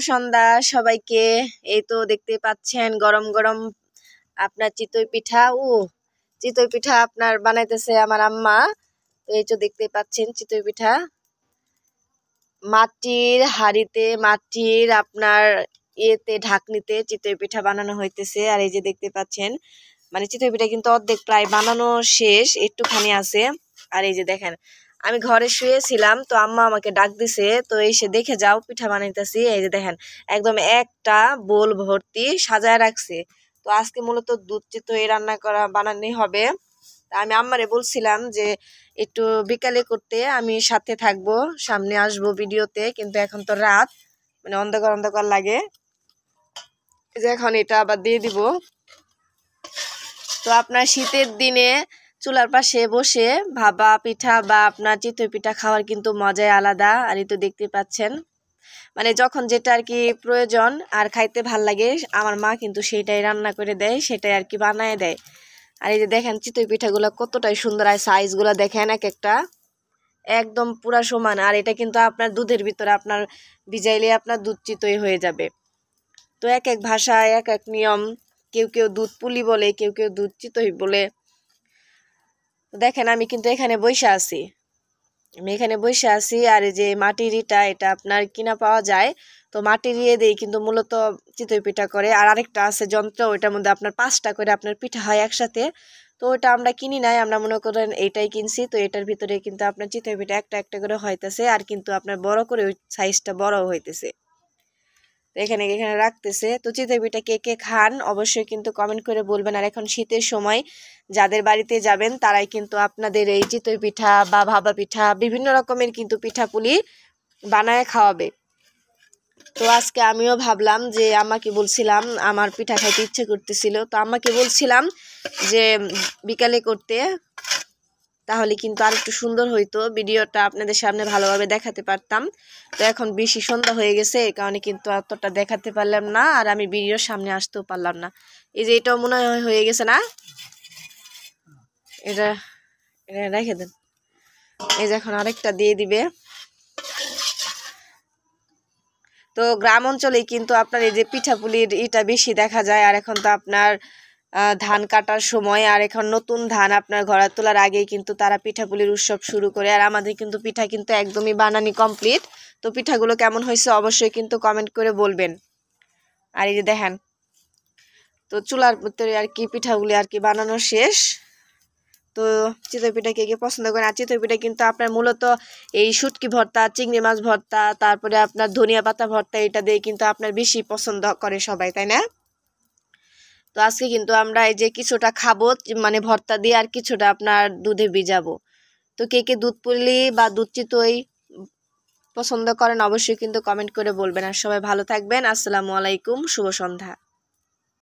সন্ধ্যা সবাইকে। এই তো দেখতে পাচ্ছেন গরম গরম আপনার চিতই পিঠা। চিতই পিঠা আপনার বানাইতেছে আমার আম্মা। এই তো দেখতে পাচ্ছেন চিতই পিঠা মাটির হাঁড়িতে, মাটির আপনার ঢাকনিতে চিতই পিঠা বানানো হইতেছে। আর এই যে দেখতে পাচ্ছেন মানে চিতই পিঠা কিন্তু অর্ধেক প্রায় বানানো শেষ, একটুখানি আছে। আর এই যে দেখেন আমি ঘরে শুয়েছিলাম, তো আম্মা আমাকে ডাক দিছে, তো এসে দেখে যাও পিঠা বানাইতেছি। এই যে দেখেন একদম একটা বোল ভর্তি সাজায় রাখছে। তো আজকে মূলত দুধ চিতই রান্না করা বানানোই হবে। আমি আম্মারে বলছিলাম যে একটু বিকালে করতে, আমি সাথে থাকবো, সামনে আসবো ভিডিওতে, কিন্তু এখন তো রাত, মানে অন্ধকার অন্ধকার লাগে। যে এখন এটা আবার দিয়ে দিব। তো আপনার শীতের দিনে চুলার পাশে বসে ভাপা পিঠা বা আপনার চিতই পিঠা খাওয়ার কিন্তু মজাই আলাদা। আর এই তো দেখতে পাচ্ছেন মানে যখন যেটা আর কি প্রয়োজন আর খাইতে ভাল লাগে, আমার মা কিন্তু সেটাই রান্না করে দেয়, সেটাই আর কি বানায় দেয়। আর এই যে দেখেন চিতই পিঠাগুলো কতটাই সুন্দর, আর সাইজগুলো দেখেন এক একটা একদম পুরা সমান। আর এটা কিন্তু আপনার দুধের ভিতরে আপনার ভিজাইলে আপনার দুধ চিতই হয়ে যাবে। তো এক এক ভাষায় এক এক নিয়ম, কেউ কেউ দুধ পুলি বলে, কেউ কেউ দুধ চিতই বলে। দেখেন আমি কিন্তু এখানে বসে আছি, আর এই যে মাটির ইটা, এটা আপনার কিনা পাওয়া যায়। তো মাটির ইয়ে দিয়ে কিন্তু মূলত চিতই পিঠা করে। আর আরেকটা আছে যন্ত্র, ওইটার মধ্যে আপনার 5টা করে আপনার পিঠা হয় একসাথে। তো ওটা আমরা কিনি নাই, আমরা মনে করেন এইটাই কিনছি। তো এটার ভিতরে কিন্তু আপনার চিতই পিঠা একটা একটা করে হইতেছে, আর কিন্তু আপনার বড় করে ওই সাইজটা বড় হইতেছে। এখানে এখানে রাখতেছে। তো চিতই পিঠা কে কে খান অবশ্যই কিন্তু কমেন্ট করে বলবেন। আর এখন শীতের সময় যাদের বাড়িতে যাবেন তারাই কিন্তু আপনাদের এই চিতই পিঠা বা ভাপা পিঠা বিভিন্ন রকমের কিন্তু পিঠাপুলি বানায় খাওয়াবে। তো আজকে আমিও ভাবলাম যে আমাকে বলছিলাম, আমার পিঠা খাইতে ইচ্ছে করতেছিল, তো আমাকে বলছিলাম যে বিকালে করতে, তাহলে কিন্তু আর একটু সুন্দর হইতো, ভিডিওটা আপনাদের সামনে ভালোভাবে দেখাতে পারতাম। তো এখন বেশি সন্ধ্যা হয়ে গেছে, এই কারণে কিন্তু অতটা দেখাতে পারলাম না, আর আমি ভিডিওর সামনে আসতেও পারলাম না। এই যে এটাও মনে হয় হয়ে গেছে না, এটা এটা রেখে দেন। এই যে এখন আরেকটা দিয়ে দিবে। তো গ্রাম অঞ্চলেই কিন্তু আপনার এই যে পিঠাপুলির এটা বেশি দেখা যায়। আর এখন তো আপনার ধান কাটার সময়, আর এখন নতুন ধান আপনার ঘরে তোলার আগেই কিন্তু তারা পিঠাপুলির উৎসব শুরু করে। আর আমাদের কিন্তু পিঠা কিন্তু একদমই বানানি কমপ্লিট। তো পিঠাগুলো কেমন হয়েছে অবশ্যই কিন্তু কমেন্ট করে বলবেন। আর এই যে দেখেন তো চুলার ভিতরে আর কি পিঠাগুলি আর কি বানানো শেষ। তো চিতই পিঠা কে কে পছন্দ করেন? আর চিতই পিঠা কিন্তু আপনার মূলত এই শুটকি ভর্তা, চিংড়ি মাছ ভর্তা, তারপরে আপনার ধনিয়া পাতা ভর্তা, এটা দিয়ে কিন্তু আপনার বেশি পছন্দ করে সবাই, তাই না? তো আজকে কিন্তু আমরা এই যে কিছুটা খাবো মানে ভর্তা দিয়ে, আর কিছুটা আপনার দুধে ভিজাবো। তো কে কে দুধ পুলি বা দুধ চিতই পছন্দ করেন অবশ্যই কিন্তু কমেন্ট করে বলবেন। আর সবাই ভালো থাকবেন। আসসালামু আলাইকুম, শুভ সন্ধ্যা।